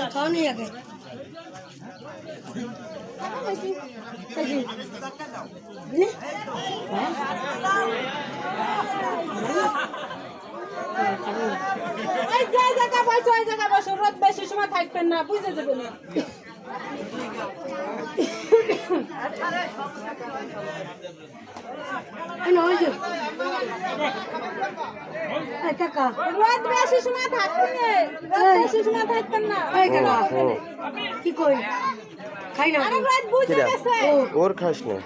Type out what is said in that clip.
खाओ नहीं आगे জায়গা বসো ওই জায়গা বসো রোদ বেশি সময় থাকবেন না বুঝে যাবেন রোদ বেশি সময় থাকবেন বেশি সময় থাকবেন না কি কই খাই না আরে রোদ বুঝে গেছে ওর খাস না